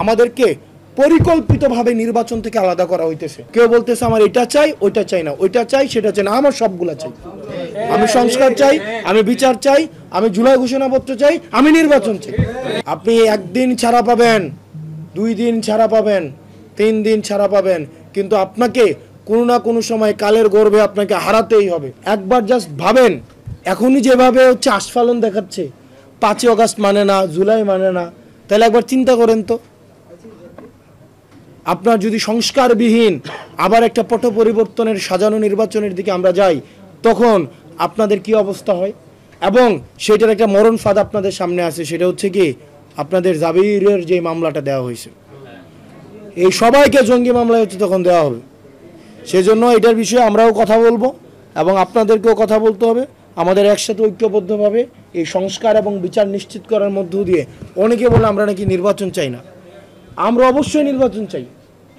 আমাদেরকে পরিকল্পিতভাবে নির্বাচন থেকে আলাদা করা হইতেছে। কেউ বলতেছে আমার এটা চাই, ওইটা চাই না, ওইটা চাই, সেটা চাই না, আমার সবগুলা চাই। আমি সংস্কার চাই, আমি বিচার চাই, আমি জুলাই ঘোষণাপত্র চাই, আমি নির্বাচন চাই। আপনি একদিন ছাড়া পাবেন, 2 দিন ছাড়া পাবেন, 3 দিন ছাড়া পাবেন, কিন্তু আপনাকে কোনো না কোনো সময় কালের গর্ভে আপনাকে হারাতেই হবে। একবার জাস্ট ভাবেন, এখনই যেভাবে হচ্ছে আস্ফালন দেখাচ্ছে, 5ই আগস্ট মানে না, জুলাই মানে না, তাহলে একবার চিন্তা করেন তো, আপনার যদি সংস্কারবিহীন আবার একটা পট পরিবর্তনের সাজানো নির্বাচনের দিকে আমরা যাই, তখন আপনাদের কি অবস্থা হয়। এবং সেটার একটা মরণ ফাঁদ আপনাদের সামনে আছে, সেটা হচ্ছে কি আপনাদের জাবিরের যে মামলাটা দেওয়া হয়েছে, এই সবাইকে জঙ্গি মামলায় হচ্ছে তখন দেওয়া হবে। সেজন্য এটার বিষয়ে আমরাও কথা বলবো এবং আপনাদেরকেও কথা বলতে হবে। আমাদের একসাথে ঐক্যবদ্ধভাবে এই সংস্কার এবং বিচার নিশ্চিত করার মধ্য দিয়ে, অনেকে বলে আমরা নাকি নির্বাচন চাই না, আমরা অবশ্যই নির্বাচন চাই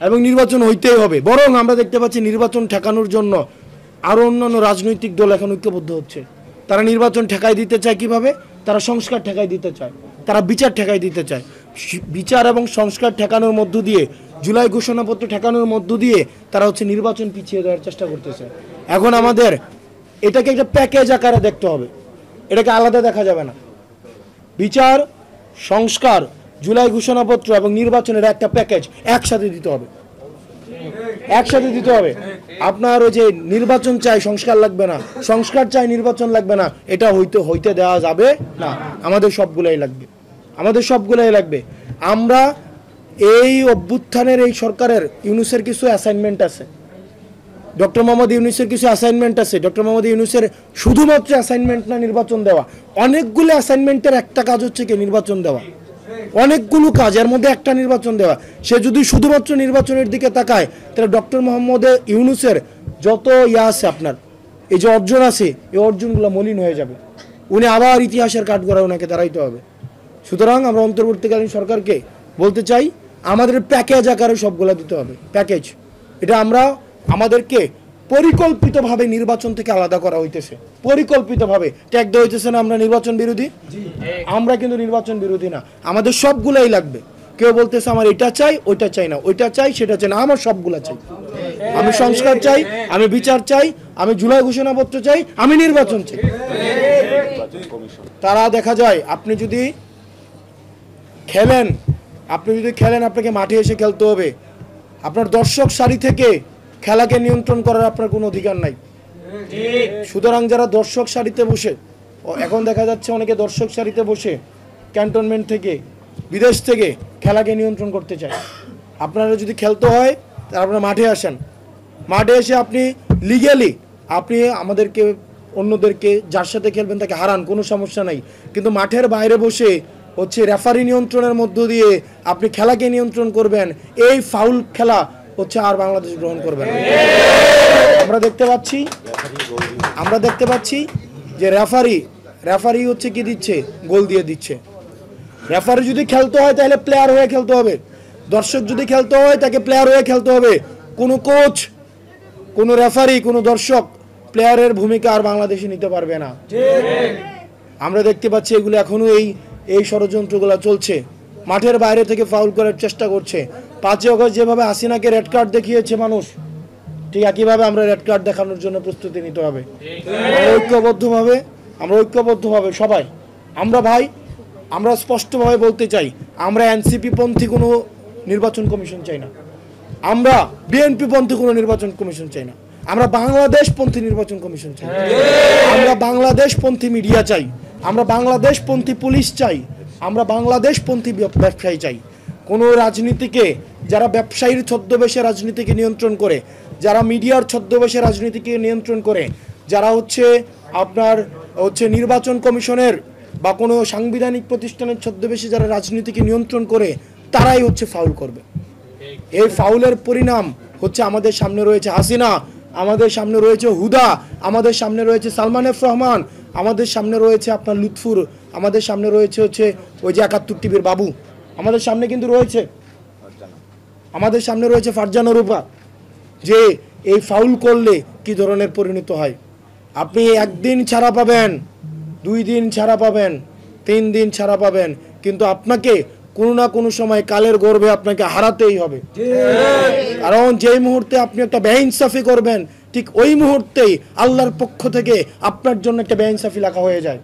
এবং নির্বাচন হইতেই হবে। বরং আমরা দেখতে পাচ্ছি নির্বাচন ঠেকানোর জন্য আরও অন্যান্য রাজনৈতিক দল এখন ঐক্যবদ্ধ হচ্ছে। তারা নির্বাচন ঠেকাই দিতে চায় কিভাবে? তারা সংস্কার ঠেকাই দিতে চায়, তারা বিচার ঠেকাই দিতে চায়। বিচার এবং সংস্কার ঠেকানোর মধ্য দিয়ে, জুলাই ঘোষণাপত্র ঠেকানোর মধ্য দিয়ে তারা হচ্ছে নির্বাচন পিছিয়ে দেওয়ার চেষ্টা করতেছে। এখন আমাদের এটাকে একটা প্যাকেজ আকারে দেখতে হবে, এটাকে আলাদা দেখা যাবে না। বিচার, সংস্কার, জুলাই ঘোষণাপত্র এবং নির্বাচনের একটা প্যাকেজ একসাথে দিতে হবে, একসাথে দিতে হবে। আপনার ওই যে নির্বাচন চাই সংস্কার লাগবে না, সংস্কার চাই নির্বাচন লাগবে না, এটা হইতে দেওয়া যাবে না। আমাদের সবগুলাই লাগবে, আমাদের সবগুলাই লাগবে। আমরা এই অভ্যুত্থানের এই সরকারের ইউনূসের কিছু অ্যাসাইনমেন্ট আছে, ডক্টর মোহাম্মদ ইউনূসের কিছু অ্যাসাইনমেন্ট আছে। ডক্টর মোহাম্মদ ইউনূসের শুধুমাত্র অ্যাসাইনমেন্ট না নির্বাচন দেওয়া, অনেকগুলো অ্যাসাইনমেন্টের একটা কাজ হচ্ছে কি নির্বাচন দেওয়া, অনেকগুলো কাজ, এর মধ্যে একটা নির্বাচন দেওয়া। সে যদি শুধুমাত্র নির্বাচনের দিকে তাকায়, তাহলে ডক্টর মোহাম্মদ ইউনূসের যত আছে আপনার এই যে অর্জন আছে, এই অর্জনগুলো মলিন হয়ে যাবে। উনি আবার ইতিহাসের কাঠগড়ায় ওনাকে দাঁড়াইতে হবে। সুতরাং আমরা অন্তর্বর্তীকালীন সরকারকে বলতে চাই, আমাদের প্যাকেজ আকারে সবগুলো দিতে হবে, প্যাকেজ। এটা আমরা আমাদেরকে পরিকল্পিতভাবে নির্বাচন থেকে আলাদা করা হইতেছে, পরিকল্পিতভাবে ট্যাগ দেওয়া হইতেছে না আমরা নির্বাচন বিরোধী। আমরা কিন্তু নির্বাচন বিরোধী না, আমাদের সবগুলাই লাগবে। কেউ বলতেছে আমার এটা চাই, ওইটা চাই না, ওইটা চাই, সেটা চাই না, আমার সবগুলা চাই। আমি সংস্কার চাই, আমি বিচার চাই, আমি জুলাই ঘোষণাপত্র চাই, আমি নির্বাচন চাই। তারা দেখা যায় আপনি যদি খেলেন, আপনাকে মাঠে এসে খেলতে হবে। আপনার দর্শক সারি থেকে খেলাকে নিয়ন্ত্রণ করার আপনার কোনো অধিকার নাই। সুতরাং যারা দর্শক সারিতে বসে, এখন দেখা যাচ্ছে অনেকে দর্শক সারিতে বসে ক্যান্টনমেন্ট থেকে, বিদেশ থেকে খেলাকে নিয়ন্ত্রণ করতে চায়। আপনারা যদি খেলতে হয় তাহলে আপনারা মাঠে আসেন, মাঠে এসে আপনি লিগ্যালি আপনি আমাদেরকে, অন্যদেরকে যার সাথে খেলবেন তাকে হারান, কোনো সমস্যা নাই। কিন্তু মাঠের বাইরে বসে হচ্ছে রেফারি নিয়ন্ত্রণের মধ্য দিয়ে আপনি খেলাকে নিয়ন্ত্রণ করবেন, এই ফাউল খেলা হচ্ছে আর বাংলাদেশ গ্রহণ করবে না। আমরা দেখতে পাচ্ছি যে রেফারি হচ্ছে কি দিচ্ছে, গোল দিয়ে দিচ্ছে। রেফারি যদি খেলতে হয় তাহলে প্লেয়ার হয়ে খেলতে হবে, দর্শক যদি খেলতে হয় তাকে প্লেয়ার হয়ে খেলতে হবে। কোনো কোচ, কোনো রেফারি, কোনো দর্শক প্লেয়ারের ভূমিকা আর বাংলাদেশে নিতে পারবে না। আমরা দেখতে পাচ্ছি এগুলো এখনো এই ষড়যন্ত্রগুলো চলছে। মাঠের বাইরে থেকে ফাউল করার চেষ্টা করছে। 5ই আগস্ট যেভাবে হাসিনাকে রেড কার্ড দেখিয়েছে মানুষ, ঠিক একইভাবে আমরা রেড কার্ড দেখানোর জন্য প্রস্তুতি নিতে হবে। আমরা ঐক্যবদ্ধভাবে সবাই, আমরা স্পষ্টভাবে বলতে চাই, আমরা এনসিপি পন্থী কোনো নির্বাচন কমিশন চাই না, আমরা বিএনপি পন্থী কোনো নির্বাচন কমিশন চাই না, আমরা বাংলাদেশ পন্থী নির্বাচন কমিশন চাই, আমরা বাংলাদেশ পন্থী মিডিয়া চাই, আমরা বাংলাদেশ পন্থী পুলিশ চাই, আমরা বাংলাদেশ পন্থী ব্যবসায়ী চাই। কোনো রাজনীতিকে, যারা ব্যবসায়ীর ছদ্মবেশে রাজনীতিকে নিয়ন্ত্রণ করে, যারা মিডিয়ার ছদ্মবেশে রাজনীতিকে নিয়ন্ত্রণ করে, যারা আপনার নির্বাচন কমিশনের বা কোনো সাংবিধানিক প্রতিষ্ঠানের ছদ্মবেশে যারা রাজনীতিকে নিয়ন্ত্রণ করে, তারাই ফাউল করবে। এই ফাউলের পরিণাম আমাদের সামনে রয়েছে হাসিনা, আমাদের সামনে রয়েছে হুদা, আমাদের সামনে রয়েছে সালমান এফ রহমান, আমাদের সামনে রয়েছে আপনার লুৎফুর, আমাদের সামনে রয়েছে ওই যে 71 টিভির বাবু, আমাদের সামনে কিন্তু রয়েছে, আমাদের সামনে রয়েছে ফারজানা রূপা। যে এই ফাউল করলে কি ধরনের পরিণত হয়। আপনি একদিন ছাড়া পাবেন, 2 দিন ছাড়া পাবেন, 3 দিন ছাড়া পাবেন, কিন্তু আপনাকে কোনো না কোনো সময় কালের গর্ভে আপনাকে হারাতেই হবে। কারণ যেই মুহূর্তে আপনি একটা বেইনসাফি করবেন ঠিক ওই মুহূর্তেই আল্লাহর পক্ষ থেকে আপনার জন্য একটা বেইনসাফি লেখা হয়ে যায়।